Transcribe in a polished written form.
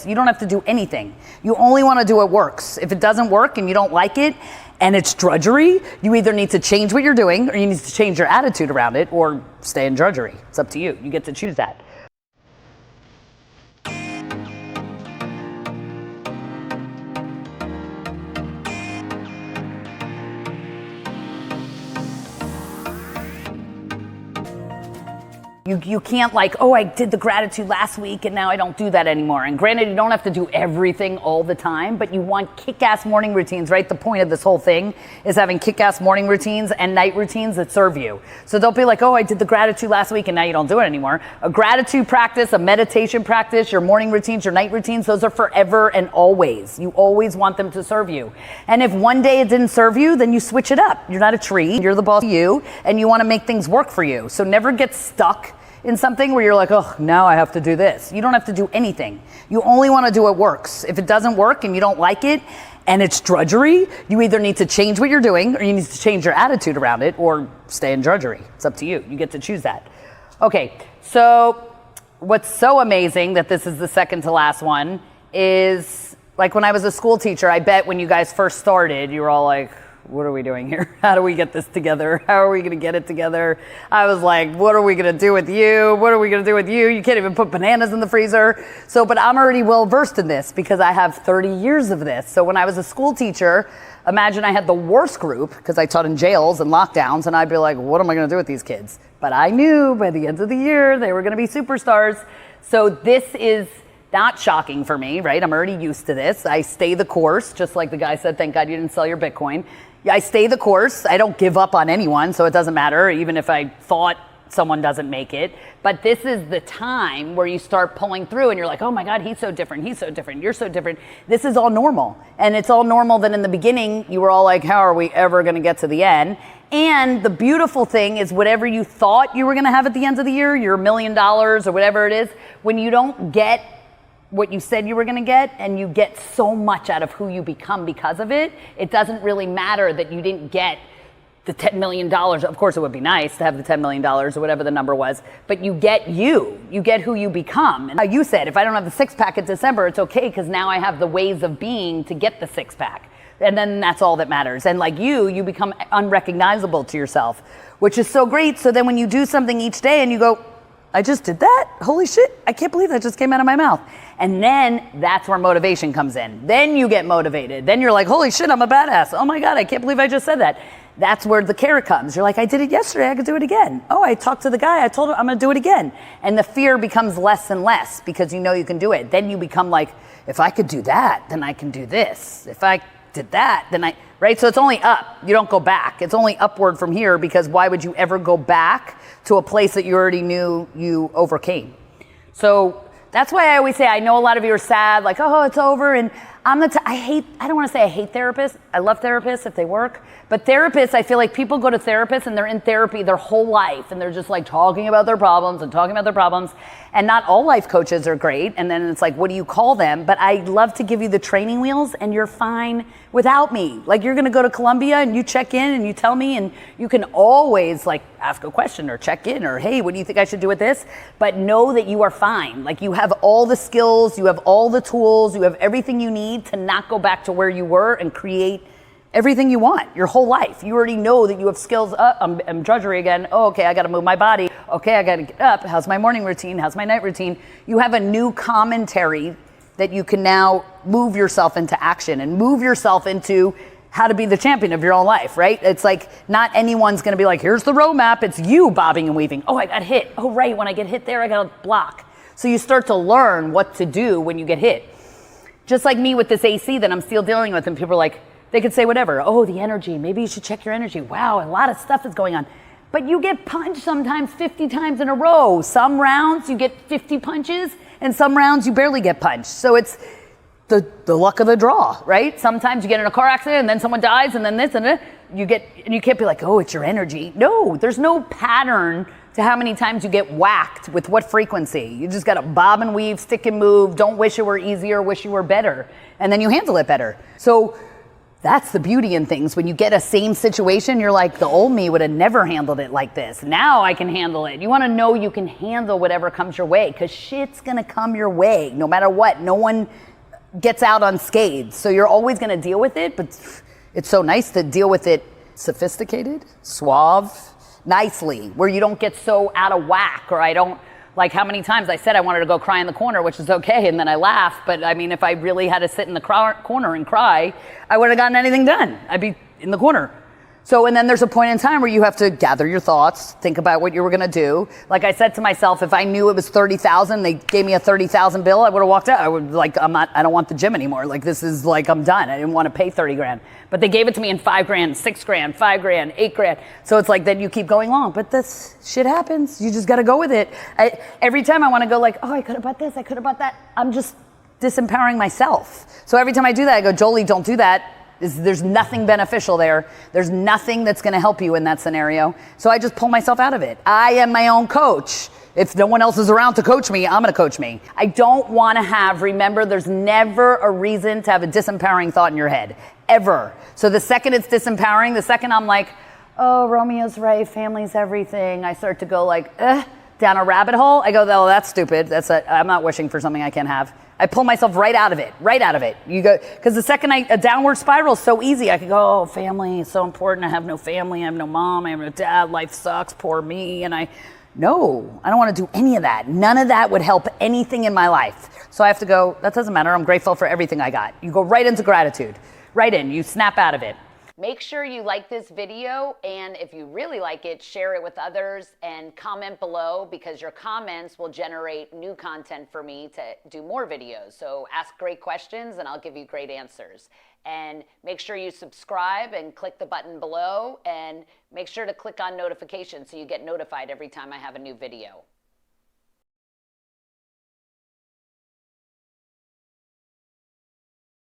You don't have to do anything. You only want to do what works. If it doesn't work and you don't like it and it's drudgery, you either need to change what you're doing or you need to change your attitude around it or stay in drudgery. It's up to you. You get to choose that. You can't like, oh, I did the gratitude last week and now I don't do that anymore. And granted, you don't have to do everything all the time, but you want kick-ass morning routines, right? The point of this whole thing is having kick-ass morning routines and night routines that serve you. So don't be like, oh, I did the gratitude last week and now you don't do it anymore. A gratitude practice, a meditation practice, your morning routines, your night routines, those are forever and always. You always want them to serve you. And if one day it didn't serve you, then you switch it up. You're not a tree, you're the boss of you, and you want to make things work for you. So never get stuck in something where you're like, oh, now I have to do this. You don't have to do anything. You only want to do what works. If it doesn't work and you don't like it and it's drudgery, you either need to change what you're doing or you need to change your attitude around it or stay in drudgery. It's up to you. You get to choose that. Okay, so what's so amazing that this is the second to last one is, like when I was a school teacher, I bet when you guys first started, you were all like, what are we doing here? How do we get this together? How are we going to get it together? I was like, what are we going to do with you? What are we going to do with you? You can't even put bananas in the freezer. So, but I'm already well versed in this because I have 30 years of this. So when I was a school teacher, imagine I had the worst group because I taught in jails and lockdowns, and I'd be like, what am I going to do with these kids? But I knew by the end of the year, they were going to be superstars. So this is not shocking for me, right? I'm already used to this. I stay the course, just like the guy said, thank God you didn't sell your Bitcoin. I stay the course. I don't give up on anyone, so it doesn't matter, even if I thought someone doesn't make it. But this is the time where you start pulling through and you're like, oh my God, he's so different, you're so different. This is all normal. And it's all normal that in the beginning, you were all like, how are we ever gonna get to the end? And the beautiful thing is whatever you thought you were gonna have at the end of the year, your $1 million or whatever it is, when you don't get what you said you were going to get and you get so much out of who you become because of it, it doesn't really matter that you didn't get the $10 million. Of course, it would be nice to have the $10 million or whatever the number was, but you get who you become. And you said, if I don't have the six pack in December, it's okay because now I have the ways of being to get the six pack. And then that's all that matters. And like you become unrecognizable to yourself, which is so great. So then when you do something each day and you go, I just did that? Holy shit, I can't believe that just came out of my mouth. And then that's where motivation comes in. Then you get motivated. Then you're like, holy shit, I'm a badass. Oh my God, I can't believe I just said that. That's where the carrot comes. You're like, I did it yesterday, I could do it again. Oh, I talked to the guy, I told him I'm gonna do it again. And the fear becomes less and less because you know you can do it. Then you become like, if I could do that, then I can do this. If I did that, then right? So it's only up, you don't go back. It's only upward from here because why would you ever go back to a place that you already knew you overcame? So that's why I always say, I know a lot of you are sad, like, oh, it's over. And I don't want to say I hate therapists. I love therapists if they work. But therapists, I feel like people go to therapists and they're in therapy their whole life. And they're just like talking about their problems. And not all life coaches are great. And then it's like, what do you call them? But I love to give you the training wheels and you're fine without me. Like you're going to go to Columbia and you check in and you tell me and you can always like ask a question or check in or, hey, what do you think I should do with this? But know that you are fine. Like you have all the skills, you have all the tools, you have everything you need to not go back to where you were and create everything you want your whole life. You already know that you have skills. I'm drudgery again. Oh, okay, I got to move my body. Okay, I got to get up. How's my morning routine? How's my night routine? You have a new commentary that you can now move yourself into action and move yourself into how to be the champion of your own life, right? It's like not anyone's going to be like, here's the roadmap. It's you bobbing and weaving. Oh, I got hit. Oh, right. When I get hit there, I got to block. So you start to learn what to do when you get hit. Just like me with this AC that I'm still dealing with, and people are like, they could say whatever. Oh, the energy. Maybe you should check your energy. Wow, a lot of stuff is going on. But you get punched sometimes 50 times in a row. Some rounds you get 50 punches, and some rounds you barely get punched. So it's the luck of the draw, right? Sometimes you get in a car accident, and then someone dies, and then this and that. And you can't be like, oh, it's your energy. No, there's no pattern to how many times you get whacked with what frequency. You just got to bob and weave, stick and move. Don't wish it were easier, wish you were better. And then you handle it better. So That's the beauty in things. When you get a same situation, you're like, the old me would have never handled it like this. Now I can handle it. You want to know you can handle whatever comes your way, because shit's going to come your way no matter what. No one gets out unscathed. So you're always going to deal with it, but it's so nice to deal with it sophisticated, suave, nicely, where you don't get so out of whack, or I don't, like how many times I said I wanted to go cry in the corner, which is okay, and then I laugh, but I mean, if I really had to sit in the corner and cry, I wouldn't have gotten anything done. I'd be in the corner. So, and then there's a point in time where you have to gather your thoughts, think about what you were gonna do. Like I said to myself, if I knew it was 30,000, they gave me a 30,000 bill, I would have walked out. I would like, I don't want the gym anymore. Like this is like, I'm done. I didn't want to pay 30 grand, but they gave it to me in 5 grand, 6 grand, 5 grand, 8 grand. So it's like, then you keep going along, but this shit happens. You just got to go with it. Every time I want to go like, oh, I could have bought this, I could have bought that. I'm just disempowering myself. So every time I do that, I go, Jolie, don't do that. There's nothing beneficial there. There's nothing that's going to help you in that scenario. So I just pull myself out of it. I am my own coach. If no one else is around to coach me, I'm going to coach me. I don't want to have, remember, there's never a reason to have a disempowering thought in your head, ever. So the second it's disempowering, the second I'm like, oh, Romeo's right, family's everything, I start to go like, down a rabbit hole. I go, oh, that's stupid. I'm not wishing for something I can't have. I pull myself right out of it, right out of it. You go, because the second a downward spiral is so easy. I could go, oh, family is so important. I have no family. I have no mom. I have no dad. Life sucks. Poor me. And no, I don't want to do any of that. None of that would help anything in my life. So I have to go, that doesn't matter. I'm grateful for everything I got. You go right into gratitude, right in. You snap out of it. Make sure you like this video, and if you really like it, share it with others and comment below, because your comments will generate new content for me to do more videos. So ask great questions and I'll give you great answers. And make sure you subscribe and click the button below, and make sure to click on notifications so you get notified every time I have a new video.